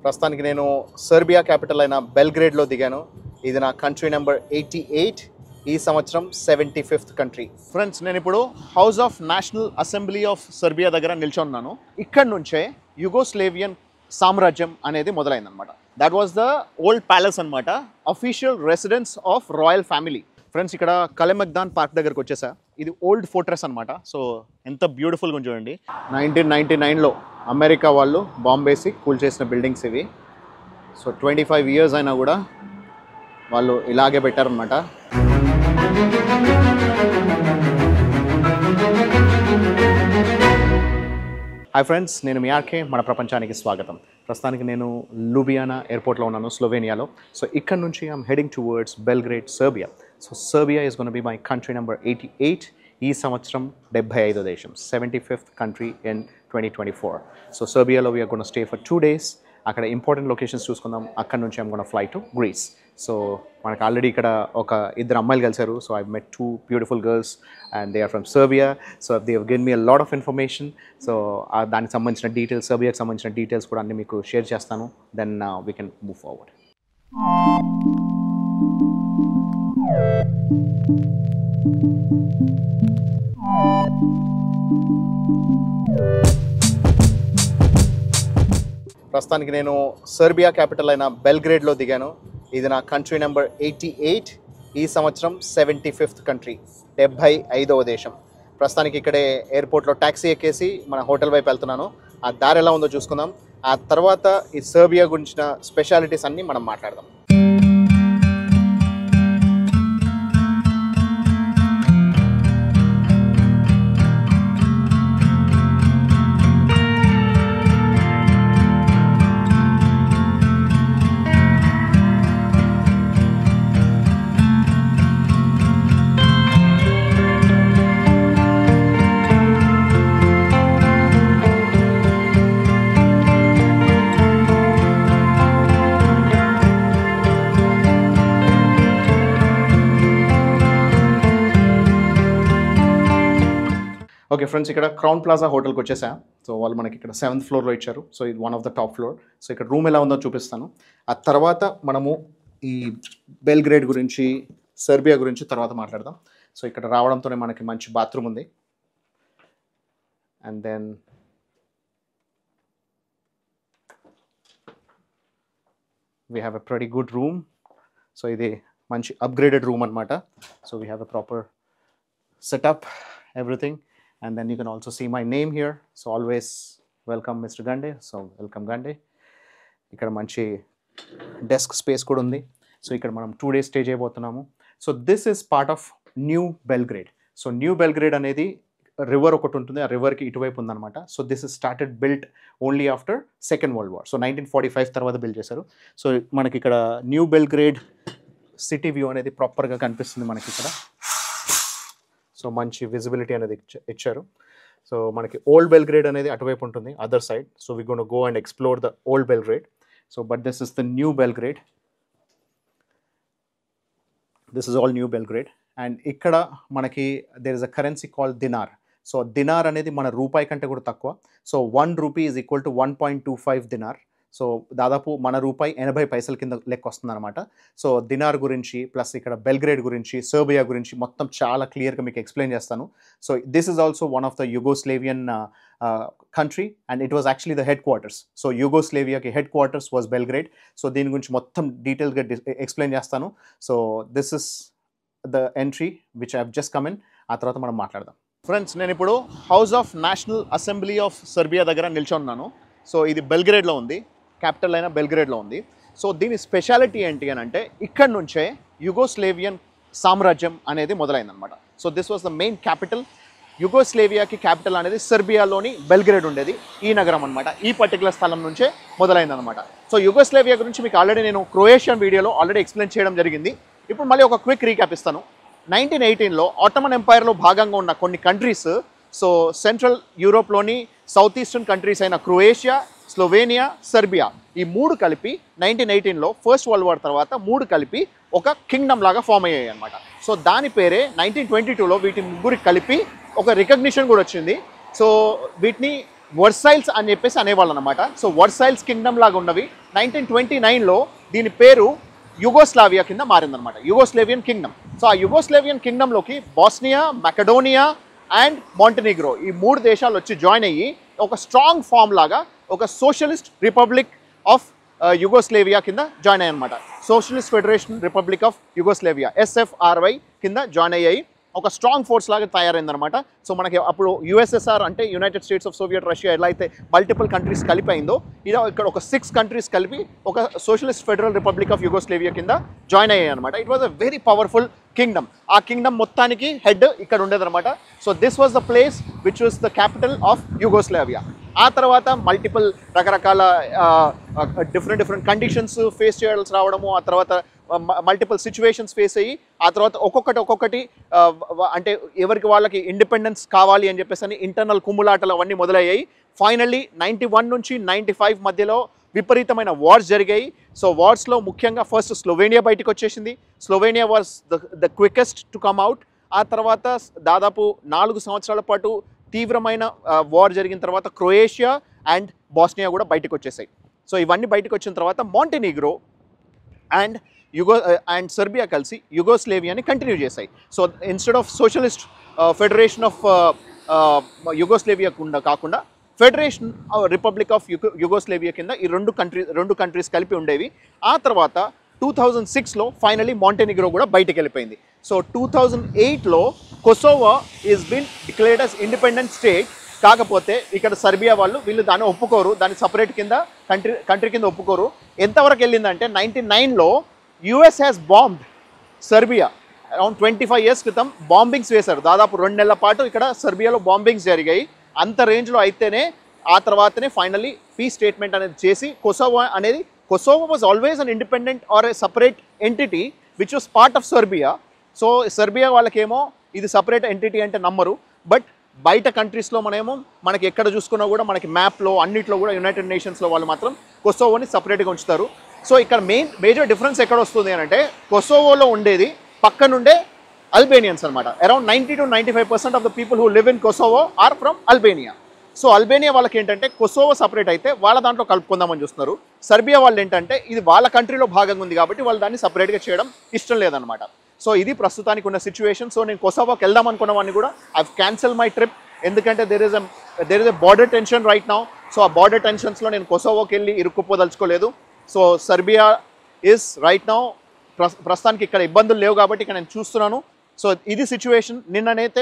ప్రస్తుతానికి నేను Serbia capital అయిన బెల్గ్రేడ్లో దిగాను. ఇది నా కంట్రీ నెంబర్ 88, ఈ సంవత్సరం 75th కంట్రీ. ఫ్రెండ్స్, నేను ఇప్పుడు House of National Assembly of Serbia దగ్గర నిల్చున్నాను. ఇక్కడ నుంచే యుగోస్లేవియన్ సామ్రాజ్యం అనేది మొదలైందనమాట. That was the old palace అనమాట, official residence of royal family. Friends, ఇక్కడ కలెమగ్దాన్ పార్క్ దగ్గరకు వచ్చేసా. ఇది ఓల్డ్ ఫోర్ట్రెస్ అనమాట. సో ఎంత బ్యూటిఫుల్గా చూడండి. 1999లో అమెరికా వాళ్ళు బాంబేసి కూల్చేసిన బిల్డింగ్స్ ఇవి. సో 25 years అయినా కూడా వాళ్ళు ఇలాగే పెట్టారనమాట. హాయ్ ఫ్రెండ్స్, నేను మీ ఆర్కే. మన ప్రపంచానికి స్వాగతం. ప్రస్తుతానికి నేను లుబియానా ఎయిర్పోర్ట్లో ఉన్నాను, స్లోవేనియాలో. సో ఇక్కడ నుంచి I'm heading towards Belgrade, Serbia. So Serbia is gonna be my country number 88, ఈ సంవత్సరం 75వ దేశం, 75th కంట్రీ ఇన్ 2024. సో సెర్బియాలో we're gonna stay for 2 days. అక్కడ ఇంపార్టెంట్ లొకేషన్స్ చూసుకుందాం. అక్కడ నుంచి I'm gonna fly to Greece. So మనకు ఆల్రెడీ ఇక్కడ ఒక ఇద్దరు అమ్మాయిలు కలిసారు. So I met 2 beautiful girls and they are from Serbia. So they have given me a lot of information. So దానికి సంబంధించిన డీటెయిల్స్, సెర్బియాకి సంబంధించిన డీటెయిల్స్ కూడా అన్ని మీకు షేర్ చేస్తాను. Then we can move forward. ప్రస్తుతానికి నేను సెర్బియా క్యాపిటల్ అయిన బెల్గ్రేడ్లో దిగాను. ఇది నా కంట్రీ నెంబర్ 88, ఈ సంవత్సరం 75th కంట్రీ, 75వ దేశం. ప్రస్తుతానికి ఇక్కడే ఎయిర్పోర్ట్లో ట్యాక్సీ ఎక్కేసి మన హోటల్ వైపు వెళ్తున్నాను. ఆ దారి ఎలా ఉందో చూసుకుందాం. ఆ తర్వాత ఈ సెర్బియా గురించిన స్పెషాలిటీస్ అన్నీ మనం మాట్లాడదాం. ఓకే ఫ్రెండ్స్, ఇక్కడ క్రౌన్ ప్లాజా హోటల్కి వచ్చేసా. సో వాళ్ళు మనకి ఇక్కడ 7th floorలో ఇచ్చారు. సో ఇది one of the top floor. So ఇక్కడ రూమ్ ఎలా ఉందో చూపిస్తాను. ఆ తర్వాత మనము ఈ బెల్గ్రేడ్ గురించి, సెర్బియా గురించి తర్వాత మాట్లాడదాం. సో ఇక్కడ రావడంతోనే మనకి మంచి బాత్రూమ్ ఉంది. And then we have a pretty good room. So ఇది మంచి అప్గ్రేడెడ్ రూమ్ అనమాట. So we have a proper setup, everything. And then you can also see my name here. So always welcome Mr. Gande. So welcome Gande. ఇక్కడ మంచి desk space కూడా ఉంది. So ఇక్కడ మనం 2 days stay చేయబోతున్నాము. So this is part of new Belgrade. So new Belgrade అనేది river ఒకటి ఉంటుంది, ఆ రివర్కి ఇటువైపు ఉందన్నమాట. So this is started built only after second world war. So 1945 తర్వాత బిల్డ్ చేశారు. సో మనకి ఇక్కడ న్యూ బెల్గ్రేడ్ సిటీ వ్యూ అనేది ప్రాపర్గా కనిపిస్తుంది మనకి ఇక్కడ. సో మంచి విజిబిలిటీ అనేది ఇచ్చారు. సో మనకి ఓల్డ్ బెల్గ్రేడ్ అనేది అటువైపు ఉంటుంది, other side. So we gonna go and explore the old Belgrade. So but this is the new Belgrade. This is all new Belgrade. And ఇక్కడ మనకి there is a currency called dinar. So dinar అనేది మన రూపాయి కంటే కూడా తక్కువ. So 1 rupee is equal to 1.25 dinar. So దాదాపు మన రూపాయి 80 పైసల కింద లెక్క వస్తుంది అనమాట. సో దినార్ గురించి ప్లస్ ఇక్కడ బెల్గ్రేడ్ గురించి, సెర్బియా గురించి మొత్తం చాలా క్లియర్గా మీకు ఎక్స్ప్లెయిన్ చేస్తాను. So this is also one of the Yugoslavian country and it was actually the headquarters. So యుగోస్లేవియాకి headquarters was Belgrade. So దీని గురించి మొత్తం డీటెయిల్గా ఎక్స్ప్లెయిన్ చేస్తాను. So this is the entry which I have just come in. ఆ తర్వాత మనం మాట్లాడదాం. ఫ్రెండ్స్, నేను ఇప్పుడు House of National Assembly of Serbia దగ్గర నిల్చున్నాను. సో ఇది బెల్గ్రేడ్లో ఉంది, క్యాపిటల్ అయిన బెల్గ్రేడ్లో ఉంది. సో దీని స్పెషాలిటీ ఏంటి అని అంటే ఇక్కడ నుంచే యుగోస్లేవియన్ సామ్రాజ్యం అనేది మొదలైందనమాట. So this was the main capital. యుగోస్లేవియాకి క్యాపిటల్ అనేది సెర్బియాలోని బెల్గ్రేడ్ ఉండేది, ఈ నగరం అనమాట. ఈ పర్టికులర్ స్థలం నుంచే మొదలైందనమాట. సో యుగోస్లేవియా గురించి మీకు ఆల్రెడీ నేను క్రొయేషియన్ వీడియోలో ఆల్రెడీ ఎక్స్ప్లెయిన్ చేయడం జరిగింది. ఇప్పుడు మళ్ళీ ఒక క్విక్ రీక్యాప్ ఇస్తాను. 1918లో ఆటోమన్ ఎంపైర్లో భాగంగా ఉన్న కొన్ని కంట్రీస్, సో సెంట్రల్ యూరోప్లోని సౌత్ ఈస్టర్న్ కంట్రీస్ అయిన క్రొయేషియా, స్లోవేనియా, సెర్బియా, ఈ 3 కలిపి 1918లో ఫస్ట్ వరల్డ్ వార్ తర్వాత 3 కలిపి ఒక కింగ్డమ్ లాగా ఫామ్ అయ్యాయి అనమాట. సో దాని పేరే 1922లో వీటి 3 కలిపి ఒక రికగ్నిషన్ కూడా వచ్చింది. సో వీటిని వర్సైల్స్ అని చెప్పేసి అనేవాళ్ళు అనమాట. సో వర్సైల్స్ కింగ్డమ్ లాగా ఉన్నవి 1929లో దీని పేరు యుగోస్లావియా కింద మారిందనమాట, యుగోస్లేవియన్ కింగ్డమ్. సో ఆ యుగోస్లేవియన్ కింగ్డమ్లోకి బాస్నియా, మెకడోనియా అండ్ మాంటెనిగ్రో ఈ 3 దేశాలు వచ్చి జాయిన్ అయ్యి ఒక స్ట్రాంగ్ ఫామ్ లాగా ఒక సోషలిస్ట్ రిపబ్లిక్ ఆఫ్ యుగోస్లేవియా కింద జాయిన్ అయ్యాయి అనమాట. Socialist federation republic of Yugoslavia SFRY కింద జాయిన్ అయ్యాయి. ఒక స్ట్రాంగ్ ఫోర్స్ లాగా తయారైందనమాట. సో మనకి అప్పుడు USSR అంటే United states of Soviet Russia ఎలా అయితే మల్టిపుల్ కంట్రీస్ కలిపి అయిందో, ఇది ఇక్కడ ఒక 6 కంట్రీస్ కలిపి ఒక socialist federal republic of Yugoslavia కింద జాయిన్ అయ్యాయి అనమాట. It was a very powerful Kingdom. ఆ కింగ్డమ్ మొత్తానికి హెడ్ ఇక్కడ ఉండేదన్నమాట. So this was the place which was the capital of Yugoslavia. ఆ తర్వాత మల్టిపుల్ రకరకాల డిఫరెంట్ కండిషన్స్ ఫేస్ చేయాల్సి రావడము, ఆ తర్వాత మల్టిపుల్ సిచ్యువేషన్స్ ఫేస్ అయ్యి ఆ తర్వాత ఒక్కొక్కటి అంటే ఎవరికి వాళ్ళకి ఇండిపెండెన్స్ కావాలి అని చెప్పేసి అని ఇంటర్నల్ కుమ్ములాటలు అవన్నీ మొదలయ్యాయి. ఫైనల్లీ 91 నుంచి 95 మధ్యలో విపరీతమైన వార్స్ జరిగాయి. సో వార్స్లో ముఖ్యంగా ఫస్ట్ స్లోవేనియా బయటకు వచ్చేసింది. Slovenia was the quickest to come out. ఆ తర్వాత దాదాపు 4 సంవత్సరాల పాటు తీవ్రమైన వార్ జరిగిన తర్వాత క్రొయేషియా అండ్ బాస్నియా కూడా బయటకు వచ్చేసాయి. సో ఇవన్నీ బయటకు వచ్చిన తర్వాత మాంటెనిగ్రో అండ్ సెర్బియా కలిసి యుగోస్లేవియాని కంటిన్యూ చేశాయి. So instead of socialist federation of Yugoslavia కాకుండా ఫెడరేషన్ రిపబ్లిక్ ఆఫ్ యుగోస్లేవియా కింద ఈ రెండు కంట్రీస్ కలిపి ఉండేవి. ఆ తర్వాత 2006లో ఫైనలీ మాంటెనిగ్రో కూడా బయటకు వెళ్ళిపోయింది. సో 2008లో Kosovo is been declared as independent state. కాకపోతే ఇక్కడ సర్బియా వీళ్ళు దాన్ని ఒప్పుకోరు, దాన్ని సపరేట్ కింద కంట్రీ కింద ఒప్పుకోరు. ఎంతవరకు వెళ్ళిందంటే 99లో US has bombed Serbia. Around 25 years క్రితం బాంబింగ్స్ వేశారు. దాదాపు 2 నెలల పాటు ఇక్కడ సర్బియాలో బాంబింగ్స్ జరిగాయి. అంత రేంజ్లో అయితేనే ఆ తర్వాతనే ఫైనల్లీ పీస్ స్టేట్మెంట్ అనేది చేసి Kosovo was always an independent or a separate entity which was part of Serbia. So Serbia వాళ్ళకేమో ఇది సపరేట్ ఎంటిటీ అంటే నమ్మరు. బట్ బయట కంట్రీస్లో మనకి ఎక్కడ చూసుకున్నా కూడా మనకి మ్యాప్లో అన్నిట్లో కూడా యునైటెడ్ నేషన్స్లో వాళ్ళు మాత్రం కొసోవోని సపరేట్గా ఉంచుతారు. సో ఇక్కడ మేజర్ డిఫరెన్స్ ఎక్కడ వస్తుంది అని అంటే కొసోవోలో ఉండేది పక్కనుండే అల్బేనియన్స్ అనమాట. Around 90 to 95% of the people who live in Kosovo are from Albania. So Albania వాళ్ళకి ఏంటంటే కొసోవో సపరేట్ అయితే వాళ్ళ దాంట్లో కలుపుకుందామని చూస్తున్నారు. సర్బియా వాళ్ళు ఏంటంటే ఇది వాళ్ళ కంట్రీలో భాగంగా ఉంది కాబట్టి వాళ్ళు దాన్ని సపరేట్గా చేయడం ఇష్టం లేదనమాట. సో ఇది ప్రస్తుతానికి ఉన్న సిచ్యువేషన్. సో నేను కొసోవోకి వెళ్దాం అనుకున్న వాడిని కూడా ఐ క్యాన్సిల్ మై ట్రిప్. ఎందుకంటే there is a border tension right now. So ఆ బార్డర్ టెన్షన్స్లో నేను కొసోవోకి వెళ్ళి ఇరుక్కుపోదలుచుకోలేదు. So Serbia is right now ప్రస్తుతానికి ఇక్కడ ఇబ్బందులు లేవు కాబట్టి ఇక్కడ నేను చూస్తున్నాను. సో ఇది సిచ్యువేషన్. నిన్ననైతే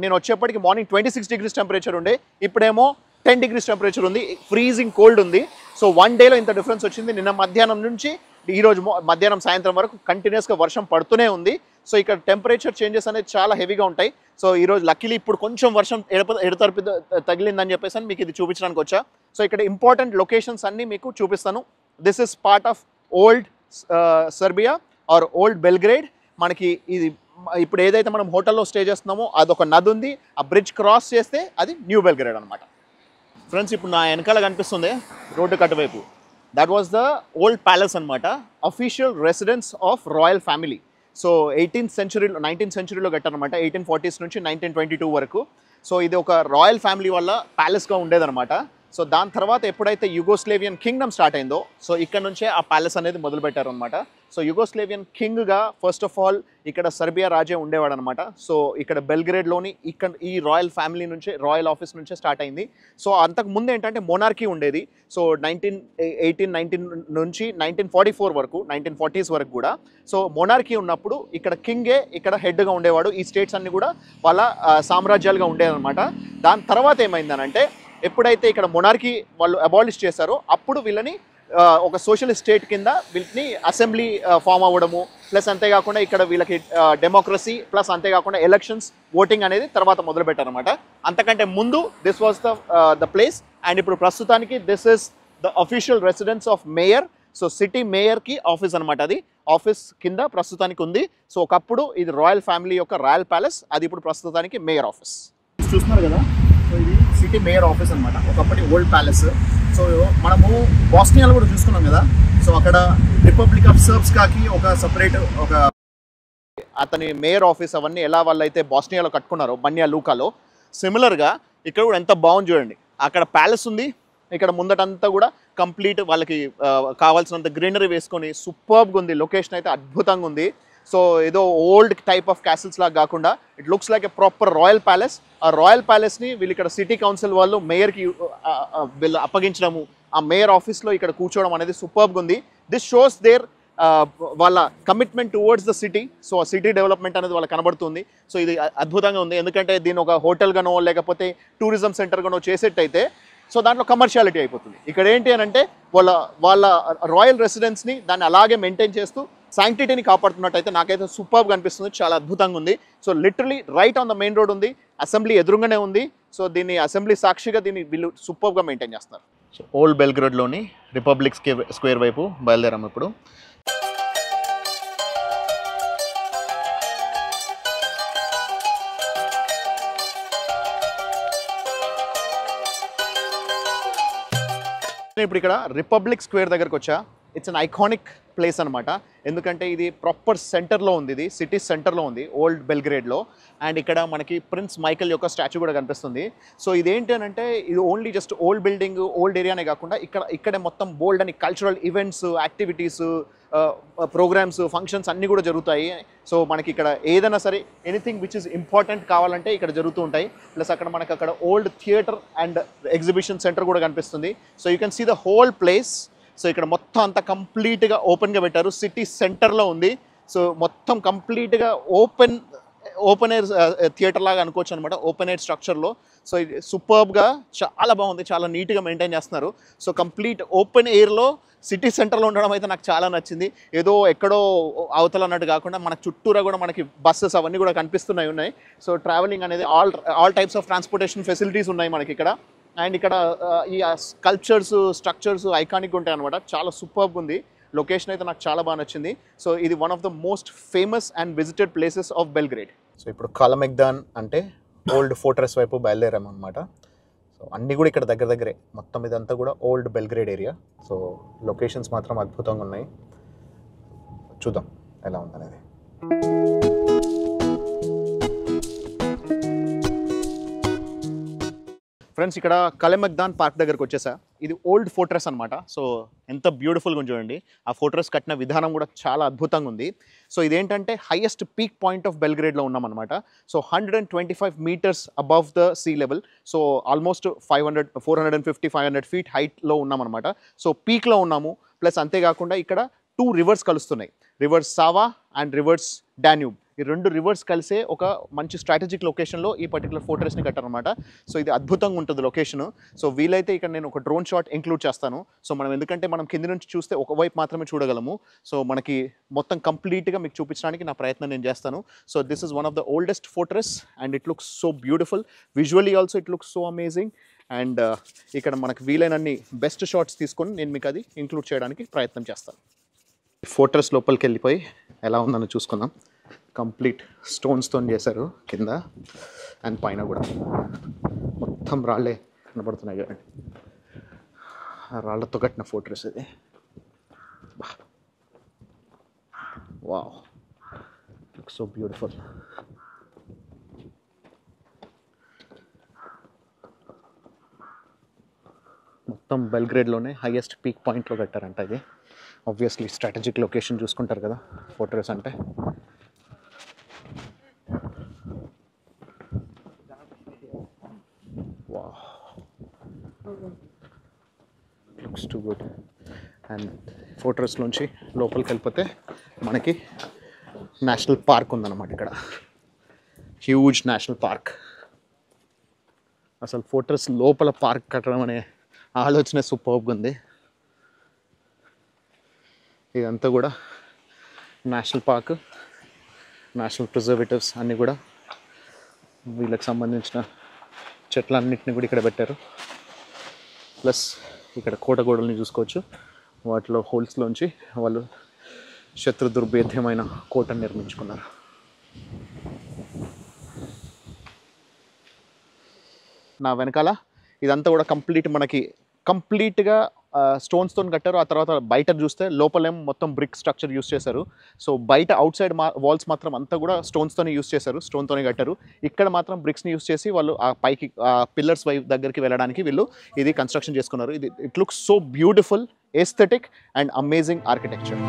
నేను వచ్చేప్పటికి మార్నింగ్ 26 degrees టెంపరేచర్ ఉండే, ఇప్పుడేమో 10 degrees టెంపరేచర్ ఉంది, ఫ్రీజింగ్ కోల్డ్ ఉంది. సో 1 డేలో ఇంత డిఫరెన్స్ వచ్చింది. నిన్న మధ్యాహ్నం నుంచి ఈరోజు మధ్యాహ్నం సాయంత్రం వరకు కంటిన్యూస్గా వర్షం పడుతూనే ఉంది. సో ఇక్కడ టెంపరేచర్ చేంజెస్ అనేది చాలా హెవీగా ఉంటాయి. సో ఈరోజు లక్కీలీ ఇప్పుడు కొంచెం వర్షం ఎడతెరిపి తగిలిందని చెప్పేసి మీకు ఇది చూపించడానికి వచ్చా. సో ఇక్కడ ఇంపార్టెంట్ లొకేషన్స్ అన్నీ మీకు చూపిస్తాను. This is part of old Serbia or old Belgrade. మనకి ఇది ఇప్పుడు ఏదైతే మనం హోటల్లో స్టే చేస్తున్నామో అదొక నది ఉంది, ఆ బ్రిడ్జ్ క్రాస్ చేస్తే అది న్యూ బెల్గ్రేడ్ అనమాట. ఫ్రెండ్స్ ఇప్పుడు నా వెనకాల కనిపిస్తుంది రోడ్డు కటువైపు, that was the old palace అనమాట, official residence of royal family. So 19th centuryలో కట్టారనమాట, 1840s నుంచి 1922 వరకు. సో ఇది ఒక రాయల్ ఫ్యామిలీ వల్ల ప్యాలెస్గా ఉండేదన్నమాట. సో దాని తర్వాత ఎప్పుడైతే యుగోస్లేవియన్ కింగ్డమ్ స్టార్ట్ అయిందో సో ఇక్కడ నుంచే ఆ ప్యాలెస్ అనేది మొదలుపెట్టారు అనమాట. సో యుగోస్లేవియన్ కింగ్గా ఫస్ట్ ఆఫ్ ఆల్ ఇక్కడ సర్బియా రాజే ఉండేవాడు అనమాట. సో ఇక్కడ బెల్గ్రేడ్లోని ఈ రాయల్ ఫ్యామిలీ నుంచే, రాయల్ ఆఫీస్ నుంచే స్టార్ట్ అయింది. సో అంతకు ముందు ఏంటంటే మొనార్కీ ఉండేది. సో 1919 నుంచి 1944 వరకు, 1940s వరకు కూడా. సో మొనార్కీ ఉన్నప్పుడు ఇక్కడ కింగే ఇక్కడ హెడ్గా ఉండేవాడు. ఈ స్టేట్స్ అన్ని కూడా వాళ్ళ సామ్రాజ్యాలుగా ఉండేదన్నమాట. దాని తర్వాత ఏమైందనంటే ఎప్పుడైతే ఇక్కడ మొనార్కీ వాళ్ళు అబాలిష్ చేశారో అప్పుడు వీళ్ళని ఒక సోషలిస్ట్ స్టేట్ కింద వీళ్ళని అసెంబ్లీ ఫామ్ అవ్వడము, ప్లస్ అంతేకాకుండా ఇక్కడ వీళ్ళకి డెమోక్రసీ, ప్లస్ అంతేకాకుండా ఎలక్షన్స్, ఓటింగ్ అనేది తర్వాత మొదలుపెట్టారనమాట. అంతకంటే ముందు this was the place. And ఇప్పుడు ప్రస్తుతానికి this is the official residence of mayor. So city మేయర్కి ఆఫీస్ అనమాట, అది ఆఫీస్ కింద ప్రస్తుతానికి ఉంది. సో ఒకప్పుడు ఇది రాయల్ ఫ్యామిలీ యొక్క రాయల్ ప్యాలెస్, అది ఇప్పుడు ప్రస్తుతానికి మేయర్ ఆఫీస్. చూస్తున్నారు కదా, సో ఇది సిటీ మేయర్ ఆఫీస్ అనమాట, ఒకప్పటి ఓల్డ్ ప్యాలెస్. సో మనము బాస్నియాలో కూడా చూసుకున్నాం కదా, సో అక్కడ రిపబ్లిక్ ఆఫ్ సర్బ్స్కాకి ఒక సపరేట్ ఒక అతని మేయర్ ఆఫీస్ అవన్నీ ఎలా వాళ్ళైతే బాస్నియాలో కట్టుకున్నారో బన్యా లూకాలో, సిమిలర్గా ఇక్కడ కూడా ఎంత బాగుంది చూడండి. అక్కడ ప్యాలెస్ ఉంది, ఇక్కడ ముందటంతా కూడా కంప్లీట్ వాళ్ళకి కావాల్సినంత గ్రీనరీ వేసుకొని సూపర్బ్గా ఉంది. లొకేషన్ అయితే అద్భుతంగా ఉంది. సో ఏదో ఓల్డ్ టైప్ ఆఫ్ క్యాసిల్స్ లాగా కాకుండా it looks like a proper royal palace. ఆ రాయల్ ప్యాలెస్ని వీళ్ళు ఇక్కడ సిటీ కౌన్సిల్ వాళ్ళు మేయర్కి వీళ్ళు అప్పగించడము, ఆ మేయర్ ఆఫీస్లో ఇక్కడ కూర్చోవడం అనేది సూపర్బ్గా ఉంది. దిస్ షోస్ దేర్ వాళ్ళ commitment towards the city. So ఆ సిటీ డెవలప్మెంట్ అనేది వాళ్ళకి కనబడుతుంది. సో ఇది అద్భుతంగా ఉంది. ఎందుకంటే దీన్ని ఒక హోటల్గానో లేకపోతే టూరిజం సెంటర్గానో చేసేట్టయితే సో దాంట్లో కమర్షియాలిటీ అయిపోతుంది. ఇక్కడ ఏంటి అని అంటే వాళ్ళ రాయల్ రెసిడెన్స్ని దాన్ని అలాగే మెయింటైన్ చేస్తూ శాంక్టిటీని కాపాడుతున్నట్టయితే నాకైతే సూపర్గా అనిపిస్తుంది. చాలా అద్భుతంగా ఉంది. So literally right on the main road ఉంది, అసెంబ్లీ ఎదురుగానే ఉంది. సో దీన్ని అసెంబ్లీ సాక్షిగా దీన్ని వీళ్ళు సూపర్గా మెయింటైన్ చేస్తున్నారు. సో ఓల్డ్ బెల్గ్రేడ్లోని రిపబ్లిక్ స్క్వేర్ వైపు బయలుదేరాము ఇప్పుడు. ఇప్పుడు ఇక్కడ రిపబ్లిక్ స్క్వేర్ దగ్గరకు వచ్చా. ఇట్స్ అన్ ఐకానిక్ ప్లేస్ అనమాట. ఎందుకంటే ఇది ప్రాపర్ సెంటర్లో ఉంది, ఇది సిటీ సెంటర్లో ఉంది ఓల్డ్ బెల్గ్రేడ్లో. అండ్ ఇక్కడ మనకి ప్రిన్స్ మైకెల్ యొక్క స్టాచ్యూ కూడా కనిపిస్తుంది. సో ఇదేంటి అని అంటే ఇది only just old building old ఏరియానే కాకుండా ఇక్కడే మొత్తం బోల్డ్ అని cultural events, activities, programmes, functions అన్నీ కూడా జరుగుతాయి. సో మనకి ఇక్కడ ఏదైనా సరే ఎనీథింగ్ విచ్ ఇస్ ఇంపార్టెంట్ కావాలంటే ఇక్కడ జరుగుతూ ఉంటాయి. ప్లస్ అక్కడ old theatre and exhibition centre కూడా కనిపిస్తుంది. So you can see the whole place. So ఇక్కడ మొత్తం అంతా కంప్లీట్గా ఓపెన్గా పెట్టారు, సిటీ సెంటర్లో ఉంది. సో మొత్తం కంప్లీట్గా ఓపెన్ ఎయిర్ థియేటర్ లాగా అనుకోవచ్చు అనమాట, ఓపెన్ ఎయిర్ స్ట్రక్చర్లో. సో ఇది సూపర్బ్గా చాలా బాగుంది, చాలా నీట్గా మెయింటైన్ చేస్తున్నారు. సో కంప్లీట్ ఓపెన్ ఎయిర్లో సిటీ సెంటర్లో ఉండడం అయితే నాకు చాలా నచ్చింది. ఏదో ఎక్కడో అవతల అన్నట్టు కాకుండా మనకు చుట్టూరా కూడా మనకి బస్సెస్ అవన్నీ కూడా కనిపిస్తున్నాయి. సో ట్రావెలింగ్ అనేది all types of transportation facilities ఉన్నాయి మనకి ఇక్కడ. అండ్ ఇక్కడ ఈ స్కల్ప్చర్స్, స్ట్రక్చర్స్ ఐకానిక్గా ఉంటాయి అనమాట. చాలా సూపర్గా ఉంది. లొకేషన్ అయితే నాకు చాలా బాగా నచ్చింది. సో ఇది one of the most famous and visited places of Belgrade. So ఇప్పుడు కాలమెగ్దాన్ అంటే ఓల్డ్ ఫోర్ట్రెస్ వైపు బయలుదేరాము అనమాట. సో అన్నీ కూడా ఇక్కడ దగ్గరే, మొత్తం ఇదంతా కూడా old Belgrade area. So locations మాత్రం అద్భుతంగా ఉన్నాయి. చూద్దాం ఎలా ఉందనేది. ఫ్రెండ్స్ ఇక్కడ కాలమెగ్దాన్ పార్క్ దగ్గరకు వచ్చేసా. ఇది ఓల్డ్ ఫోర్ట్రెస్ అనమాట. సో ఎంత బ్యూటిఫుల్గా ఉంది చూడండి. ఆ ఫోర్ట్రెస్ కట్టిన విధానం కూడా చాలా అద్భుతంగా ఉంది. సో ఇదేంటంటే హైయెస్ట్ పీక్ పాయింట్ ఆఫ్ బెల్గ్రేడ్లో ఉన్నామన్నమాట. So 125 meters above the sea level. So almost 450-500 feet హైట్లో ఉన్నామన్నమాట. సో పీక్లో ఉన్నాము. ప్లస్ అంతేకాకుండా ఇక్కడ 2 rivers కలుస్తున్నాయి, rivers Sava and rivers Danube. ఈ 2 rivers కలిసే ఒక మంచి స్ట్రాటజిక్ లొకేషన్లో ఈ పర్టికులర్ ఫోర్ట్రెస్ని కట్టారనమాట. సో ఇది అద్భుతంగా ఉంటుంది లొకేషన్. సో వీలైతే ఇక్కడ నేను ఒక డ్రోన్ షాట్ ఇంక్లూడ్ చేస్తాను. సో ఎందుకంటే మనం కింది నుంచి చూస్తే ఒకవైపు మాత్రమే చూడగలము. సో మనకి మొత్తం కంప్లీట్గా మీకు చూపించడానికి నా ప్రయత్నం నేను చేస్తాను. So this is one of the oldest fortress and it looks so beautiful. Visually also it looks so amazing. And ఇక్కడ మనకు వీలైనన్ని బెస్ట్ షాట్స్ తీసుకొని నేను మీకు అది ఇంక్లూడ్ చేయడానికి ప్రయత్నం చేస్తాను. ఫోర్ట్రెస్ లోపలికి వెళ్ళిపోయి ఎలా ఉందని చూసుకుందాం. కంప్లీట్ స్టోన్స్తో చేశారు కింద అండ్ పైన కూడా మొత్తం రాళ్ళే కనబడుతున్నాయి కదండి. రాళ్లతో కట్టిన ఫోర్ట్రెస్ ఇది. Wow, looks so beautiful. మొత్తం బెల్గ్రేడ్లోనే హైయెస్ట్ పీక్ పాయింట్లో కట్టారంట ఇది. ఆబ్వియస్లీ స్ట్రాటజిక్ లొకేషన్ చూసుకుంటారు కదా ఫోర్ట్రెస్ అంటే. Wow, looks too good. And ఫోర్ట్రెస్లోంచి లోపలికి వెళ్ళిపోతే మనకి నేషనల్ పార్క్ ఉందన్నమాట. ఇక్కడ హ్యూజ్ నేషనల్ పార్క్. అసలు ఫోర్ట్రెస్ లోపల పార్క్ కట్టడం అనే ఆలోచన సూపర్గా ఉంది. ఇదంతా కూడా నేషనల్ పార్క్, నేషనల్ ప్రిజర్వేటివ్స్ అన్నీ కూడా వీళ్ళకి సంబంధించిన చెట్లన్నింటినీ కూడా ఇక్కడ పెట్టారు. ప్లస్ ఇక్కడ కోటగోడల్ని చూసుకోవచ్చు. వాటిలో హోల్స్లోంచి వాళ్ళు శత్రు దుర్భేద్యమైన కోటను నిర్మించుకున్నారు. నా వెనకాల ఇదంతా కూడా కంప్లీట్గా స్టోన్స్తో కట్టారు. ఆ తర్వాత బయట చూస్తే లోపలేం మొత్తం బ్రిక్ స్ట్రక్చర్ యూస్ చేశారు. సో బయట అవుట్ సైడ్ వాల్స్ మాత్రం అంతా కూడా స్టోన్స్తోనే యూస్ చేశారు, స్టోన్తోనే కట్టారు. ఇక్కడ మాత్రం బ్రిక్స్ని యూస్ చేసి వాళ్ళు ఆ పైకి పిల్లర్స్ దగ్గరికి వెళ్ళడానికి వీళ్ళు ఇది కన్స్ట్రక్షన్ చేసుకున్నారు. ఇది it looks so beautiful, aesthetic and amazing architecture.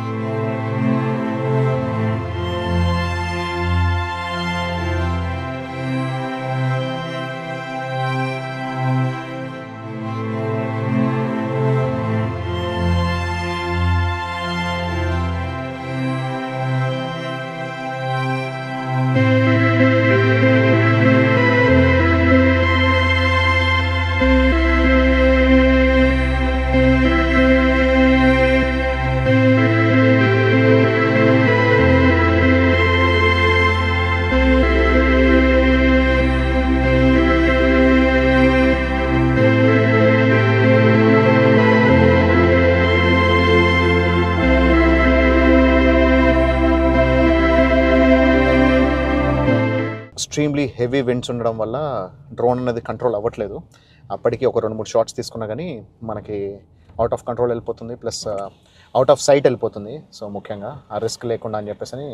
Extremely heavy winds ఉండడం వల్ల డ్రోన్ అనేది కంట్రోల్ అవ్వట్లేదు. అప్పటికి ఒక 2-3 షాట్స్ తీసుకున్నా కానీ మనకి అవుట్ ఆఫ్ కంట్రోల్ వెళ్ళిపోతుంది, ప్లస్ అవుట్ ఆఫ్ సైట్ వెళ్ళిపోతుంది. సో ముఖ్యంగా ఆ రిస్క్ లేకుండా అని చెప్పేసి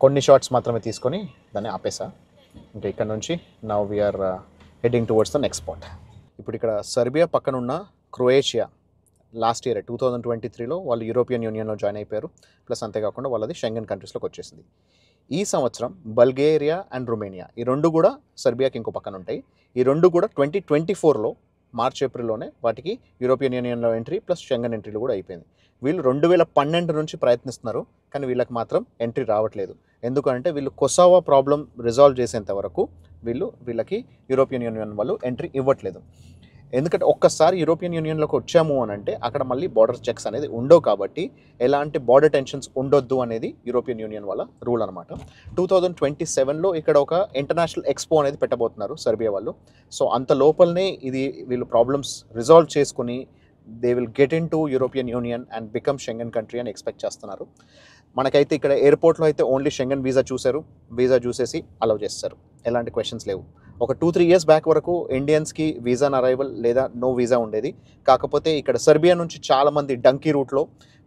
కొన్ని షాట్స్ మాత్రమే తీసుకొని దాన్ని ఆపేసా. ఇంకా ఇక్కడ నుంచి now we are heading towards the next spot. ఇప్పుడు ఇక్కడ సెర్బియా పక్కన ఉన్న క్రొయేషియా లాస్ట్ ఇయర్ 2023లో వాళ్ళు యూరోపియన్ యూనియన్లో జాయిన్ అయిపోయారు. ప్లస్ అంతేకాకుండా వాళ్ళది షెంగెన్ కంట్రీస్లోకి వచ్చేసింది. ఈ సంవత్సరం బల్గేరియా అండ్ రొమేనియా ఈ రెండు కూడా సెర్బియాకి ఇంకో పక్కన ఉంటాయి. ఈ రెండు కూడా 2024లో మార్చ్ ఏప్రిల్లోనే వాటికి యూరోపియన్ యూనియన్లో ఎంట్రీ ప్లస్ షెంగెన్ ఎంట్రీలు కూడా అయిపోయింది. వీళ్ళు 2012 నుంచి ప్రయత్నిస్తున్నారు, కానీ వీళ్ళకి మాత్రం ఎంట్రీ రావట్లేదు. ఎందుకంటే వీళ్ళు కొసావో ప్రాబ్లం రిజాల్వ్ చేసేంత వరకు వీళ్ళకి యూరోపియన్ యూనియన్ వాళ్ళు ఎంట్రీ ఇవ్వట్లేదు. ఎందుకంటే ఒక్కసారి యూరోపియన్ యూనియన్లోకి వచ్చాము అని అంటే అక్కడ మళ్ళీ బార్డర్ చెక్స్ అనేది ఉండవు, కాబట్టి ఎలాంటి బార్డర్ టెన్షన్స్ ఉండొద్దు అనేది యూరోపియన్ యూనియన్ వాళ్ళ రూల్ అనమాట. 2027లో ఇక్కడ ఒక ఇంటర్నేషనల్ ఎక్స్పో అనేది పెట్టబోతున్నారు సెర్బియా వాళ్ళు. సో అంత లోపలనే ఇది వీళ్ళు ప్రాబ్లమ్స్ రిజాల్వ్ చేసుకుని they will get into European Union and become Schengen country అని ఎక్స్పెక్ట్ చేస్తున్నారు. మనకైతే ఇక్కడ ఎయిర్పోర్ట్లో అయితే ఓన్లీ షెంగెన్ వీసా చూశారు, వీసా చూసేసి అలౌ చేస్తారు, ఎలాంటి క్వశ్చన్స్ లేవు. ఒక 2-3 ఇయర్స్ బ్యాక్ వరకు ఇండియన్స్కి వీసా అరైవల్ లేదా నో వీసా ఉండేది. కాకపోతే ఇక్కడ సెర్బియా నుంచి చాలామంది డంకీ రూట్లో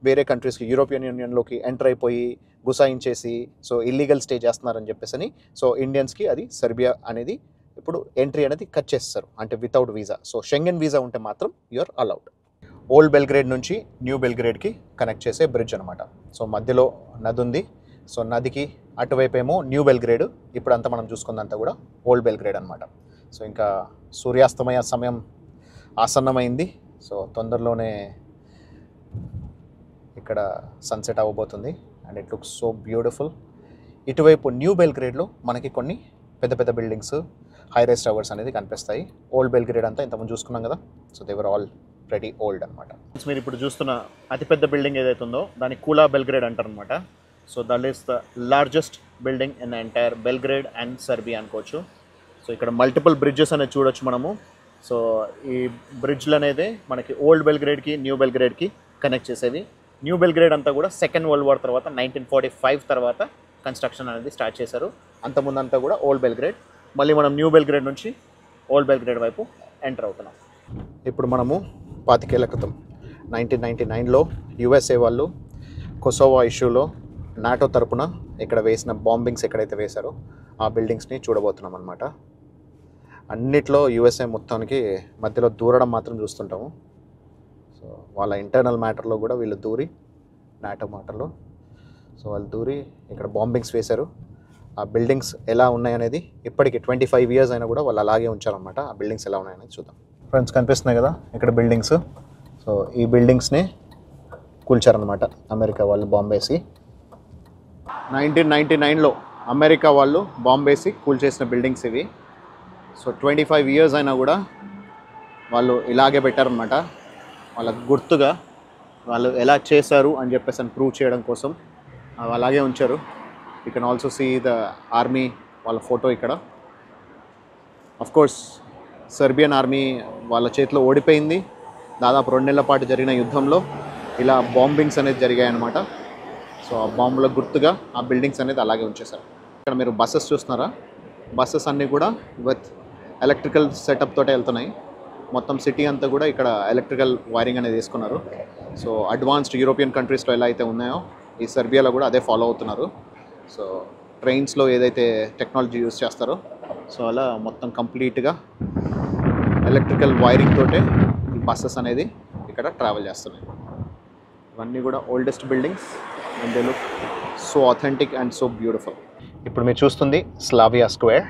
వేరే కంట్రీస్కి యూరోపియన్ యూనియన్లోకి ఎంటర్ అయిపోయి గుసాయించేసి సో ఇల్లీగల్ స్టే చేస్తున్నారని చెప్పేసి సో ఇండియన్స్కి అది సెర్బియా అనేది ఇప్పుడు ఎంట్రీ అనేది కట్ చేస్తారు, అంటే without visa. So Schengen visa ఉంటే మాత్రం యూఆర్ అలౌడ్. ఓల్డ్ బెల్గ్రేడ్ నుంచి న్యూ బెల్గ్రేడ్కి కనెక్ట్ చేసే బ్రిడ్జ్ అనమాట. సో మధ్యలో నది ఉంది. సో నదికి అటువైపు ఏమో న్యూ బెల్గ్రేడ్, ఇప్పుడంతా మనం చూసుకుందంతా కూడా ఓల్డ్ బెల్గ్రేడ్ అనమాట. సో ఇంకా సూర్యాస్తమయ సమయం ఆసన్నమైంది. సో తొందరలోనే ఇక్కడ సన్సెట్ అవ్వబోతుంది and it looks so beautiful. ఇటువైపు న్యూ బెల్గ్రేడ్లో మనకి కొన్ని పెద్ద పెద్ద బిల్డింగ్స్, హై రైజ్ టవర్స్ అనేది కనిపిస్తాయి. ఓల్డ్ బెల్గ్రేడ్ అంతా ఇంతకుముందు చూసుకున్నాం కదా, so they were all pretty old అనమాట. మీరు ఇప్పుడు చూస్తున్న అతిపెద్ద బిల్డింగ్ ఏదైతే ఉందో దాన్ని కూలా బెల్గ్రేడ్ అంటారు అనమాట. So that is the largest building in the entire Belgrade and Serbia అనుకోవచ్చు. సో ఇక్కడ మల్టిపుల్ బ్రిడ్జెస్ అనేది చూడొచ్చు మనము. సో ఈ బ్రిడ్జ్లు అనేది మనకి ఓల్డ్ బెల్గ్రేడ్కి న్యూ బెల్గ్రేడ్కి కనెక్ట్ చేసేవి. న్యూ బెల్గ్రేడ్ అంతా కూడా సెకండ్ వరల్డ్ వార్ తర్వాత 1945 తర్వాత కన్స్ట్రక్షన్ అనేది స్టార్ట్ చేశారు. అంతకుముందు అంతా కూడా ఓల్డ్ బెల్గ్రేడ్. మళ్ళీ మనం న్యూ బెల్గ్రేడ్ నుంచి ఓల్డ్ బెల్గ్రేడ్ వైపు ఎంటర్ అవుతున్నాం. ఇప్పుడు మనము 25 ఏళ్ల క్రితం 1999లో యుఎస్ఏ వాళ్ళు కొసోవో ఇష్యూలో నాటో తరపున ఇక్కడ వేసిన బాంబింగ్స్ ఎక్కడైతే వేశారో ఆ బిల్డింగ్స్ని చూడబోతున్నాం అనమాట. అన్నిట్లో యుఎస్ఏ మొత్తానికి మధ్యలో దూరడం మాత్రం చూస్తుంటాము. సో వాళ్ళ ఇంటర్నల్ మ్యాటర్లో కూడా వీళ్ళు దూరి, నాటో మ్యాటర్లో సో వాళ్ళు దూరి ఇక్కడ బాంబింగ్స్ వేశారు. ఆ బిల్డింగ్స్ ఎలా ఉన్నాయనేది ఇప్పటికి 25 ఇయర్స్ అయినా కూడా వాళ్ళు అలాగే ఉంచారనమాట. ఆ బిల్డింగ్స్ ఎలా ఉన్నాయనేది చూద్దాం. ఫ్రెండ్స్ కనిపిస్తున్నాయి కదా ఇక్కడ బిల్డింగ్స్. సో ఈ బిల్డింగ్స్ని కూల్చారనమాట అమెరికా వాళ్ళు బాంబేసి. 1999లో అమెరికా వాళ్ళు బాంబేసి కూల్చేసిన బిల్డింగ్స్ ఇవి. సో 25 ఇయర్స్ అయినా కూడా వాళ్ళు ఇలాగే పెట్టారనమాట. వాళ్ళకు గుర్తుగా వాళ్ళు ఎలా చేశారు అని చెప్పేసి అని ప్రూవ్ చేయడం కోసం అలాగే ఉంచారు. You can also see the army వాళ్ళ ఫోటో ఇక్కడ. ఆఫ్ కోర్స్ సెర్బియన్ ఆర్మీ వాళ్ళ చేతిలో ఓడిపోయింది. దాదాపు 2 నెలల పాటు జరిగిన యుద్ధంలో ఇలా బాంబింగ్స్ అనేది జరిగాయి అన్నమాట. సో ఆ బాంబులకు గుర్తుగా ఆ బిల్డింగ్స్ అనేది అలాగే ఉంచేశారు. ఇక్కడ మీరు బస్సెస్ చూస్తున్నారా, బస్సెస్ అన్నీ కూడా విత్ ఎలక్ట్రికల్ సెటప్ తోటే వెళ్తున్నాయి. మొత్తం సిటీ అంతా కూడా ఇక్కడ ఎలక్ట్రికల్ వైరింగ్ అనేది వేసుకున్నారు. సో అడ్వాన్స్డ్ యూరోపియన్ కంట్రీస్లో ఎలా అయితే ఉన్నాయో ఈ సెర్బియాలో కూడా అదే ఫాలో అవుతున్నారు. సో ట్రైన్స్లో ఏదైతే టెక్నాలజీ యూస్ చేస్తారో సో అలా మొత్తం కంప్లీట్గా ఎలక్ట్రికల్ వైరింగ్ తోటే ఈ బస్సెస్ అనేది ఇక్కడ ట్రావెల్ చేస్తున్నాయి. ఇవన్నీ కూడా oldest buildings and they look so authentic and so beautiful. ఇప్పుడు మీరు చూస్తుంది స్లావియా స్క్వేర్.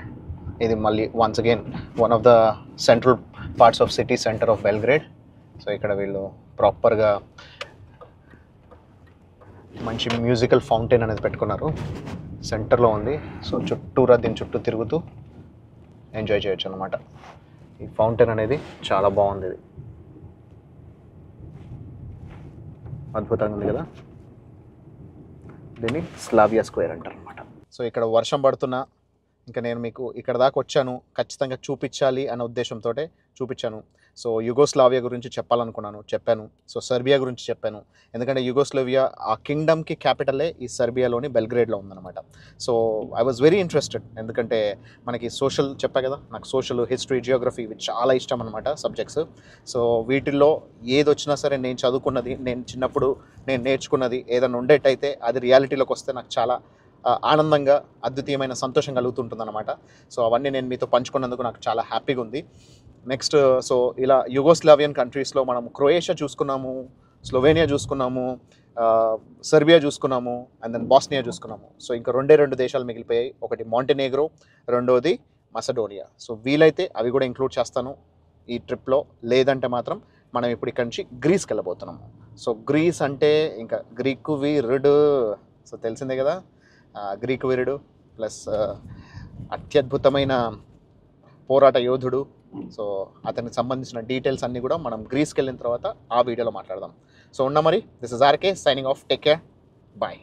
ఇది మళ్ళీ once again one of the central parts of city centre of Belgrade. So ఇక్కడ వీళ్ళు ప్రాపర్గా మంచి మ్యూజికల్ ఫౌంటైన్ అనేది పెట్టుకున్నారు, సెంటర్లో ఉంది. సో చుట్టూరా దీని చుట్టూ తిరుగుతూ ఎంజాయ్ చేయొచ్చు అనమాట. ఈ ఫౌంటైన్ అనేది చాలా బాగుంది, ఇది అద్భుతంగా ఉంది కదా. దీన్ని స్లావియా స్క్వేర్ అంటారు అనమాట. సో ఇక్కడ వర్షం పడుతున్నా ఇంకా నేను మీకు ఇక్కడ దాకా వచ్చాను, ఖచ్చితంగా చూపించాలి అనే ఉద్దేశంతో చూపించాను. సో యుగోస్లావియా గురించి చెప్పాలనుకున్నాను, చెప్పాను. సో సెర్బియా గురించి చెప్పాను, ఎందుకంటే యుగోస్లావియా ఆ కింగ్డమ్కి క్యాపిటలే ఈ సెర్బియాలోని బెల్గ్రేడ్లో ఉందన్నమాట. So I was very interested, ఎందుకంటే మనకి సోషల్ చెప్పా కదా, నాకు సోషల్, హిస్టరీ, జియోగ్రఫీ ఇవి చాలా ఇష్టం అనమాట సబ్జెక్ట్స్. సో వీటిల్లో ఏది వచ్చినా సరే నేను చదువుకున్నది, నేను చిన్నప్పుడు నేను నేర్చుకున్నది ఏదైనా ఉండేటైతే అది రియాలిటీలోకి వస్తే నాకు చాలా ఆనందంగా, అద్వితీయమైన సంతోషం కలుగుతుంటుందన్నమాట. సో అవన్నీ నేను మీతో పంచుకున్నందుకు నాకు చాలా హ్యాపీగా ఉంది. నెక్స్ట్ సో ఇలా యుగోస్లావియన్ కంట్రీస్లో మనం క్రొయేషియా చూసుకున్నాము, స్లోవేనియా చూసుకున్నాము, సెర్బియా చూసుకున్నాము, అండ్ దెన్ బాస్నియా చూసుకున్నాము. సో ఇంకా రెండు దేశాలు మిగిలిపోయాయి, ఒకటి మాంటెనెగ్రో, రెండోది మసడోనియా. సో వీలైతే అవి కూడా ఇంక్లూడ్ చేస్తాను ఈ ట్రిప్లో, లేదంటే మాత్రం మనం ఇప్పుడు ఇక్కడ నుంచి గ్రీస్కి వెళ్ళబోతున్నాము. సో గ్రీస్ అంటే ఇంకా గ్రీకు వీరుడు, సో తెలిసిందే కదా, గ్రీకు వీరుడు ప్లస్ అత్యద్భుతమైన పోరాట యోధుడు. సో అతనికి సంబంధించిన డీటెయిల్స్ అన్నీ కూడా మనం గ్రీస్కి వెళ్ళిన తర్వాత ఆ వీడియోలో మాట్లాడదాం. సో ఉన్నా మరి, this is RK signing off, take care, bye.